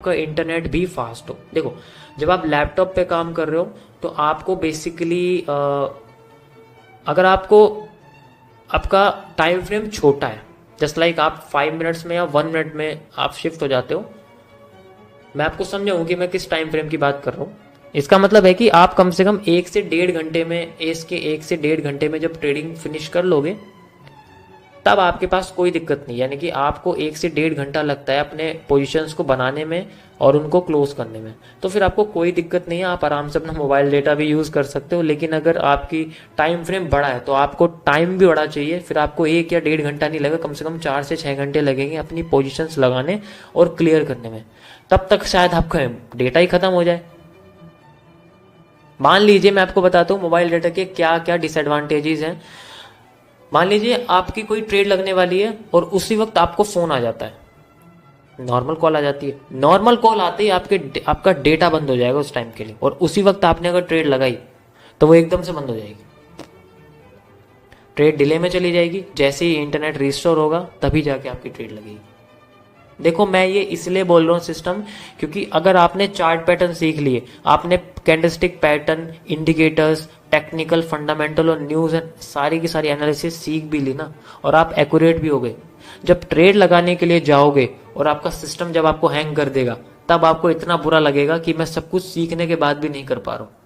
का इंटरनेट भी फास्ट हो। देखो, जब आप लैपटॉप पे काम कर रहे हो तो आपको बेसिकली अगर आपको आपका टाइम फ्रेम छोटा है, जस्ट लाइक आप 5 मिनट्स में या 1 मिनट में आप शिफ्ट हो जाते हो। मैं आपको समझाऊँ कि मैं किस टाइम फ्रेम की बात कर रहा हूँ। इसका मतलब है कि आप कम से कम 1 से 1.5 घंटे में, इसके 1 से 1.5 घंटे में जब ट्रेडिंग फिनिश कर लोगे तब आपके पास कोई दिक्कत नहीं। यानी कि आपको 1 से 1.5 घंटा लगता है अपने पोजीशंस को बनाने में और उनको क्लोज करने में, तो फिर आपको कोई दिक्कत नहीं है, आप आराम से अपना मोबाइल डेटा भी यूज़ कर सकते हो। लेकिन अगर आपकी टाइम फ्रेम बड़ा है तो आपको टाइम भी बड़ा चाहिए, फिर आपको 1 या 1.5 घंटा नहीं लगेगा, कम से कम 4 से 6 घंटे लगेंगे अपनी पोजिशंस लगाने और क्लियर करने में। तब तक शायद आपका डेटा ही खत्म हो जाए। मान लीजिए मैं आपको बताता हूँ मोबाइल डेटा के क्या क्या डिसएडवांटेजेस हैं। मान लीजिए आपकी कोई ट्रेड लगने वाली है और उसी वक्त आपको फोन आ जाता है, नॉर्मल कॉल आ जाती है। नॉर्मल कॉल आते ही आपका डेटा बंद हो जाएगा उस टाइम के लिए, और उसी वक्त आपने अगर ट्रेड लगाई तो वो एकदम से बंद हो जाएगी, ट्रेड डिले में चली जाएगी। जैसे ही इंटरनेट रिस्टोर होगा तभी जाके आपकी ट्रेड लगेगी। देखो, मैं ये इसलिए बोल रहा हूँ सिस्टम, क्योंकि अगर आपने चार्ट पैटर्न सीख लिए, आपने candlestick pattern, indicators, technical, fundamental और न्यूज़ एंड सारी की सारी एनालिसिस सीख भी ली ना, और आप एक्यूरेट भी हो गए, जब ट्रेड लगाने के लिए जाओगे और आपका सिस्टम जब आपको हैंग कर देगा तब आपको इतना बुरा लगेगा कि मैं सब कुछ सीखने के बाद भी नहीं कर पा रहा हूँ।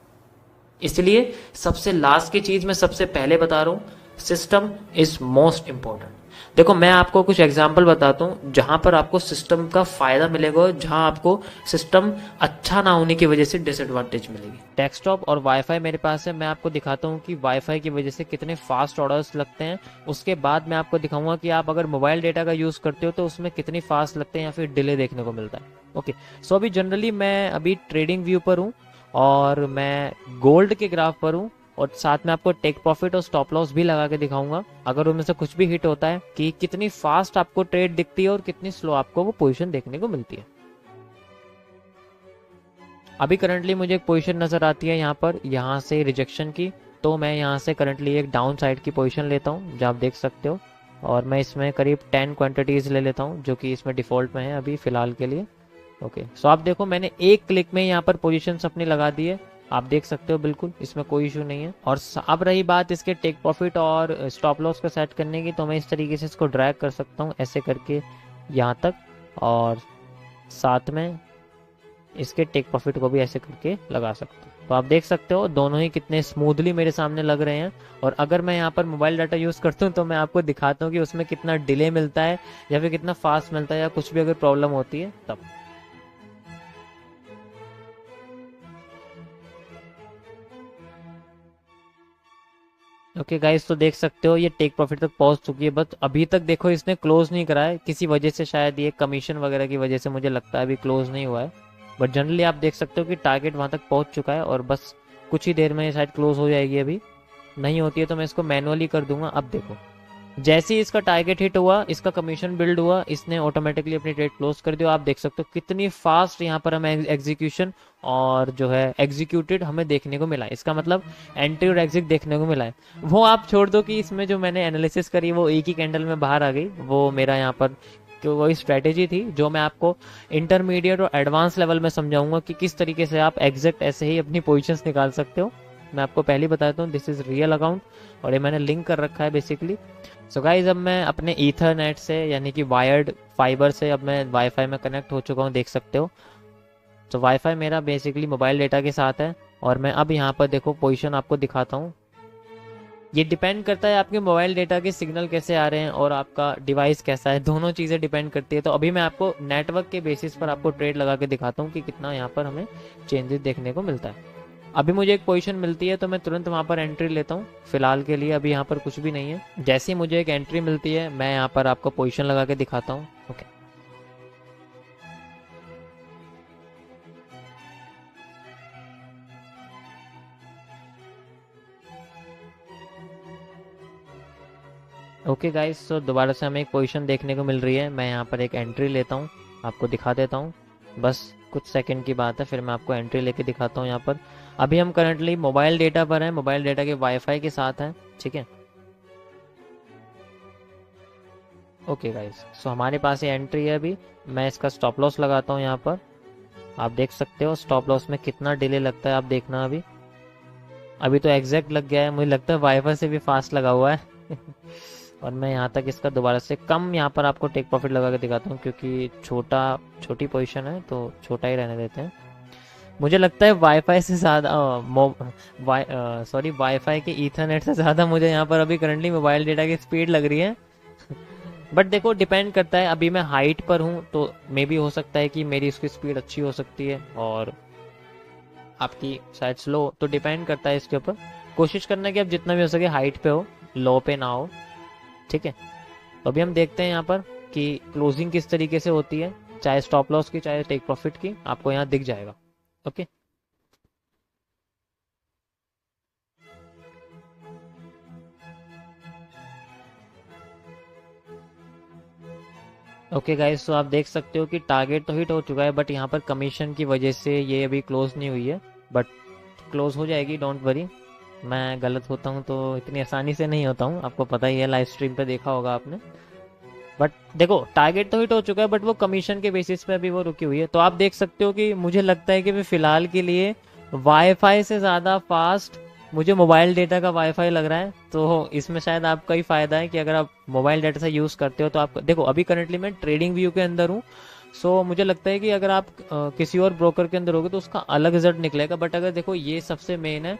इसलिए सबसे लास्ट की चीज मैं सबसे पहले बता रहा हूं, सिस्टम इज मोस्ट इंपॉर्टेंट। देखो, मैं आपको कुछ एग्जांपल बताता हूं जहां पर आपको सिस्टम का फायदा मिलेगा और जहां आपको सिस्टम अच्छा ना होने की वजह से डिसएडवांटेज मिलेगी। डेस्कटॉप और वाईफाई मेरे पास है, मैं आपको दिखाता हूं कि वाईफाई की वजह से कितने फास्ट ऑर्डर्स लगते हैं। उसके बाद मैं आपको दिखाऊंगा कि आप अगर मोबाइल डेटा का यूज करते हो तो उसमें कितनी फास्ट लगते हैं या फिर डिले देखने को मिलता है। ओके, सो अभी जनरली मैं अभी ट्रेडिंग व्यू पर हूँ और मैं गोल्ड के ग्राफ पर हूँ, और साथ में आपको टेक प्रॉफिट और स्टॉप लॉस भी लगा के दिखाऊंगा अगर उनमें से कुछ भी हिट होता है, कि कितनी फास्ट आपको ट्रेड दिखती है और कितनी स्लो आपको वो पोजीशन देखने को मिलती है। अभी करंटली मुझे एक पोजीशन नजर आती है यहाँ पर, यहाँ से रिजेक्शन की, तो मैं यहाँ से करंटली एक डाउन साइड की पोजीशन लेता हूँ जो आप देख सकते हो, और मैं इसमें करीब 10 क्वांटिटीज ले लेता हूँ जो कि इसमें डिफॉल्ट में है अभी फिलहाल के लिए। ओके, सो आप देखो मैंने एक क्लिक में यहाँ पर पोजीशन अपनी लगा दी है, आप देख सकते हो, बिल्कुल इसमें कोई इशू नहीं है। और अब रही बात इसके टेक प्रॉफिट और स्टॉप लॉस को सेट करने की, तो मैं इस तरीके से इसको ड्रैग कर सकता हूँ ऐसे करके यहाँ तक, और साथ में इसके टेक प्रॉफिट को भी ऐसे करके लगा सकता हूँ। तो आप देख सकते हो दोनों ही कितने स्मूथली मेरे सामने लग रहे हैं। और अगर मैं यहाँ पर मोबाइल डाटा यूज़ करता हूँ तो मैं आपको दिखाता हूँ कि उसमें कितना डिले मिलता है या फिर कितना फास्ट मिलता है, या कुछ भी अगर प्रॉब्लम होती है तब। ओके गाइस, तो देख सकते हो ये टेक प्रॉफिट तक पहुंच चुकी है, बट अभी तक देखो इसने क्लोज नहीं करा है किसी वजह से, शायद ये कमीशन वगैरह की वजह से मुझे लगता है अभी क्लोज नहीं हुआ है। बट जनरली आप देख सकते हो कि टारगेट वहां तक पहुंच चुका है और बस कुछ ही देर में ये शायद क्लोज हो जाएगी। अभी नहीं होती है तो मैं इसको मैनुअली कर दूंगा। अब देखो, जैसे ही इसका टारगेट हिट हुआ, इसका कमीशन बिल्ड हुआ, इसने ऑटोमेटिकली अपनी ट्रेड क्लोज कर दिया। आप देख सकते हो कितनी फास्ट यहाँ पर हमें एग्जीक्यूशन और जो है एग्जीक्यूटेड हमें देखने को मिला है। इसका मतलब एंट्री और एग्जिट देखने को मिला है। वो आप छोड़ दो कि इसमें जो मैंने एनालिसिस करी वो एक ही कैंडल में बाहर आ गई, वो मेरा यहाँ पर क्यों वही स्ट्रैटेजी थी जो मैं आपको इंटरमीडिएट और एडवांस लेवल में समझाऊंगा कि किस तरीके से आप एग्जैक्ट ऐसे ही अपनी पोजीशंस निकाल सकते हो। मैं आपको पहले बताता हूँ, दिस इज रियल अकाउंट और ये मैंने लिंक कर रखा है बेसिकली। सो गाइज, अब मैं अपने ईथरनेट से यानी कि वायर्ड फाइबर से अब मैं वाईफाई में कनेक्ट हो चुका हूँ, देख सकते हो। तो वाईफाई मेरा बेसिकली मोबाइल डेटा के साथ है, और मैं अब यहाँ पर देखो पोजीशन आपको दिखाता हूँ। ये डिपेंड करता है आपके मोबाइल डेटा के सिग्नल कैसे आ रहे हैं और आपका डिवाइस कैसा है, दोनों चीज़ें डिपेंड करती है। तो अभी मैं आपको नेटवर्क के बेसिस पर आपको ट्रेड लगा के दिखाता हूँ कि कितना यहाँ पर हमें चेंजेस देखने को मिलता है। अभी मुझे एक पोजीशन मिलती है तो मैं तुरंत वहाँ पर एंट्री लेता हूँ। फिलहाल के लिए अभी यहाँ पर कुछ भी नहीं है। जैसे ही मुझे एक एंट्री मिलती है मैं यहाँ पर आपको पोजीशन लगा के दिखाता हूँ। ओके, ओके गाइस, तो दोबारा से हमें एक पोजीशन देखने को मिल रही है। मैं यहाँ पर एक एंट्री लेता हूँ, आपको दिखा देता हूँ, बस कुछ सेकंड की बात है, फिर मैं आपको एंट्री लेके दिखाता हूँ। यहाँ पर अभी हम करंटली मोबाइल डेटा पर हैं, मोबाइल डेटा के वाईफाई के साथ हैं, ठीक है। ओके गाइस, सो हमारे पास ये एंट्री है। अभी मैं इसका स्टॉप लॉस लगाता हूँ यहाँ पर, आप देख सकते हो स्टॉप लॉस में कितना डिले लगता है, आप देखना। अभी अभी तो एग्जैक्ट लग गया है, मुझे लगता है वाईफाई से भी फास्ट लगा हुआ है। और मैं यहाँ तक इसका दोबारा से कम यहाँ पर आपको टेक प्रॉफिट लगा के दिखाता हूँ, क्योंकि छोटी पोजीशन है तो छोटा ही रहने देते हैं। मुझे लगता है वाईफाई से ज़्यादा वाईफाई के ईथरनेट से ज़्यादा मुझे यहाँ पर अभी करंटली मोबाइल डेटा की स्पीड लग रही है। बट देखो डिपेंड करता है, अभी मैं हाइट पर हूँ तो मे भी हो सकता है कि मेरी उसकी स्पीड अच्छी हो सकती है और आपकी शायद स्लो, तो डिपेंड करता है इसके ऊपर। कोशिश करना है कि आप जितना भी हो सके हाइट पे हो, लो पे ना हो, ठीक है। तो अभी हम देखते हैं यहाँ पर कि क्लोजिंग किस तरीके से होती है, चाहे स्टॉप लॉस की चाहे टेक प्रॉफिट की, आपको यहाँ दिख जाएगा। ओके ओके गाइस, तो आप देख सकते हो कि टारगेट तो हिट हो चुका है, बट यहाँ पर कमीशन की वजह से ये अभी क्लोज नहीं हुई है, बट क्लोज हो जाएगी, डोंट वरी। मैं गलत होता हूँ तो इतनी आसानी से नहीं होता हूँ, आपको पता ही है, लाइव स्ट्रीम पे देखा होगा आपने। बट देखो टारगेट तो हिट हो चुका है, बट वो कमीशन के बेसिस पे अभी वो रुकी हुई है। तो आप देख सकते हो कि मुझे लगता है कि भी फिलहाल के लिए वाईफाई से ज़्यादा फास्ट मुझे मोबाइल डेटा का वाईफाई लग रहा है। तो इसमें शायद आपका ही फायदा है कि अगर आप मोबाइल डेटा से यूज़ करते हो तो आप देखो, अभी करंटली मैं ट्रेडिंग व्यू के अंदर हूँ। सो मुझे लगता है कि अगर आप किसी और ब्रोकर के अंदर होगे तो उसका अलग रिजल्ट निकलेगा। बट अगर देखो ये सबसे मेन है,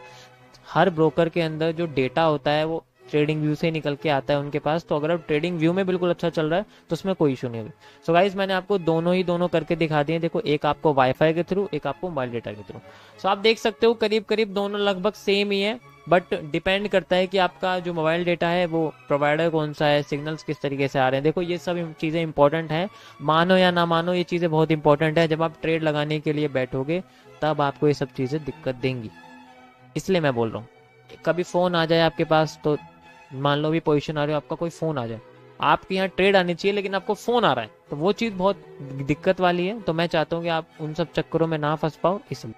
हर ब्रोकर के अंदर जो डेटा होता है वो ट्रेडिंग व्यू से निकल के आता है उनके पास। तो अगर आप ट्रेडिंग व्यू में बिल्कुल अच्छा चल रहा है तो उसमें कोई इशू नहीं होगी। सो गाइज मैंने आपको दोनों करके दिखा दिए। देखो एक आपको वाईफाई के थ्रू, एक आपको मोबाइल डेटा के थ्रू। सो आप देख सकते हो करीब करीब दोनों लगभग सेम ही है, बट डिपेंड करता है कि आपका जो मोबाइल डेटा है वो प्रोवाइडर कौन सा है, सिग्नल्स किस तरीके से आ रहे हैं। देखो ये सब चीज़ें इंपॉर्टेंट हैं, मानो या ना मानो ये चीज़ें बहुत इंपॉर्टेंट है। जब आप ट्रेड लगाने के लिए बैठोगे तब आपको ये सब चीज़ें दिक्कत देंगी, इसलिए मैं बोल रहा हूँ। कभी फ़ोन आ जाए आपके पास, तो मान लो भी पोजीशन आ रही हो, आपका कोई फ़ोन आ जाए, आपके यहाँ ट्रेड आनी चाहिए लेकिन आपको फ़ोन आ रहा है, तो वो चीज़ बहुत दिक्कत वाली है। तो मैं चाहता हूँ कि आप उन सब चक्करों में ना फंस पाओ, इसलिए।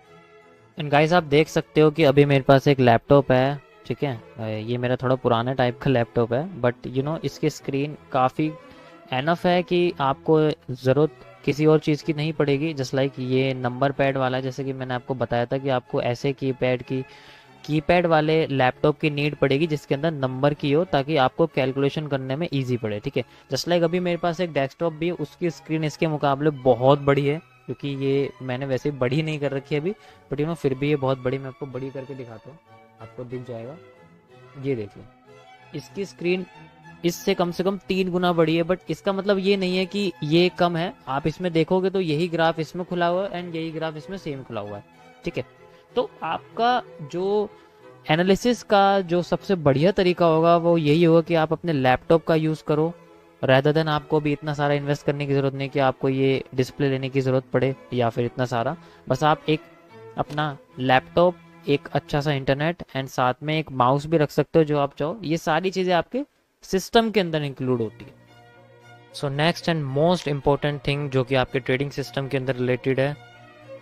एंड गाइस आप देख सकते हो कि अभी मेरे पास एक लैपटॉप है, ठीक है। ये मेरा थोड़ा पुराना टाइप का लैपटॉप है, बट इसकी स्क्रीन काफ़ी एनफ है कि आपको ज़रूरत किसी और चीज़ की नहीं पड़ेगी। जस्ट लाइक ये नंबर पैड वाला, जैसे कि मैंने आपको बताया था कि आपको ऐसे कीपैड वाले लैपटॉप की नीड पड़ेगी जिसके अंदर नंबर की हो, ताकि आपको कैलकुलेशन करने में इजी पड़े, ठीक है। जस्ट लाइक अभी मेरे पास एक डेस्कटॉप भी है, उसकी स्क्रीन इसके मुकाबले बहुत बड़ी है, क्योंकि ये मैंने वैसे बड़ी नहीं कर रखी है अभी, बट फिर भी ये बहुत बड़ी। मैं आपको बड़ी करके दिखाता हूँ, आपको दिख जाएगा। ये देखिए, इसकी स्क्रीन इससे कम से कम 3 गुना बड़ी है, बट इसका मतलब ये नहीं है कि ये कम है। आप इसमें देखोगे तो यही ग्राफ इसमें खुला हुआ है एंड यही ग्राफ इसमें सेम खुला हुआ है, ठीक है। तो आपका जो एनालिसिस का जो सबसे बढ़िया तरीका होगा वो यही होगा कि आप अपने लैपटॉप का यूज़ करो, रैदर देन आपको भी इतना सारा इन्वेस्ट करने की ज़रूरत नहीं कि आपको ये डिस्प्ले लेने की ज़रूरत पड़े या फिर इतना सारा। बस आप एक अपना लैपटॉप, एक अच्छा सा इंटरनेट एंड साथ में एक माउस भी रख सकते हो जो आप चाहो। ये सारी चीज़ें आपके सिस्टम के अंदर इंक्लूड होती है। So next and most important thing जो कि आपके ट्रेडिंग सिस्टम के अंदर रिलेटेड है,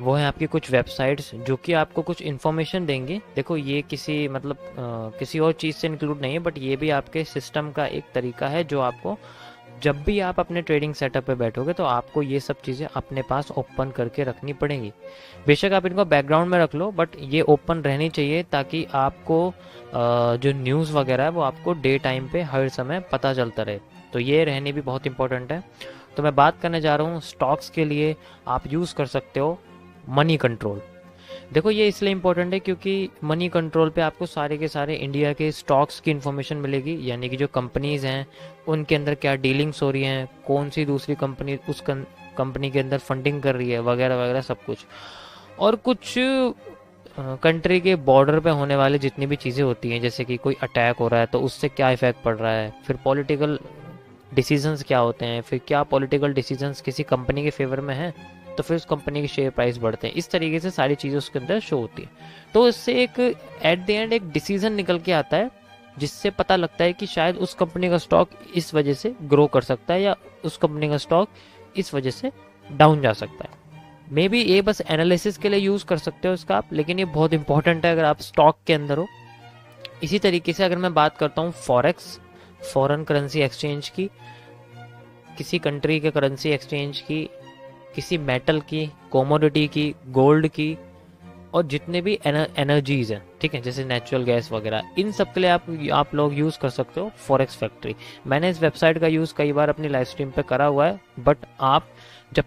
वो है आपकी कुछ वेबसाइट्स जो कि आपको कुछ इन्फॉर्मेशन देंगे। देखो ये किसी किसी और चीज़ से इंक्लूड नहीं है, बट ये भी आपके सिस्टम का एक तरीका है जो आपको, जब भी आप अपने ट्रेडिंग सेटअप पे बैठोगे तो आपको ये सब चीज़ें अपने पास ओपन करके रखनी पड़ेंगी। बेशक आप इनको बैकग्राउंड में रख लो, बट ये ओपन रहनी चाहिए ताकि आपको जो न्यूज़ वगैरह है वो आपको डे टाइम पे हर समय पता चलता रहे। तो ये रहनी भी बहुत इंपॉर्टेंट है। तो मैं बात करने जा रहा हूँ स्टॉक्स के लिए आप यूज़ कर सकते हो मनी कंट्रोल। देखो ये इसलिए इम्पोर्टेंट है क्योंकि मनी कंट्रोल पे आपको सारे के सारे इंडिया के स्टॉक्स की इन्फॉर्मेशन मिलेगी, यानी कि जो कंपनीज हैं उनके अंदर क्या डीलिंग्स हो रही हैं, कौन सी दूसरी कंपनी उस कंपनी के अंदर फंडिंग कर रही है, वगैरह वगैरह सब कुछ। और कुछ कंट्री के बॉर्डर पे होने वाले जितनी भी चीज़ें होती हैं, जैसे कि कोई अटैक हो रहा है तो उससे क्या इफेक्ट पड़ रहा है, फिर पॉलिटिकल डिसीजंस क्या होते हैं, फिर क्या पॉलिटिकल डिसीजंस किसी कंपनी के फेवर में हैं तो फिर उस कंपनी के शेयर प्राइस बढ़ते हैं। इस तरीके से सारी चीज़ें उसके अंदर शो होती है। तो इससे एक एट द एंड एक डिसीजन निकल के आता है जिससे पता लगता है कि शायद उस कंपनी का स्टॉक इस वजह से ग्रो कर सकता है या उस कंपनी का स्टॉक इस वजह से डाउन जा सकता है। मे बी ये बस एनालिसिस के लिए यूज़ कर सकते हो इसका आप, लेकिन ये बहुत इंपॉर्टेंट है अगर आप स्टॉक के अंदर हो। इसी तरीके से अगर मैं बात करता हूँ फॉरेक्स, फॉरेन करेंसी एक्सचेंज की, किसी कंट्री के करेंसी एक्सचेंज की, किसी मेटल की, कोमोडिटी की, गोल्ड की, और जितने भी एनर्जीज हैं, ठीक है, जैसे नेचुरल गैस वगैरह, इन सब के लिए आप लोग यूज़ कर सकते हो फॉरेक्स फैक्ट्री। मैंने इस वेबसाइट का यूज़ कई बार अपनी लाइव स्ट्रीम पे करा हुआ है, बट आप जब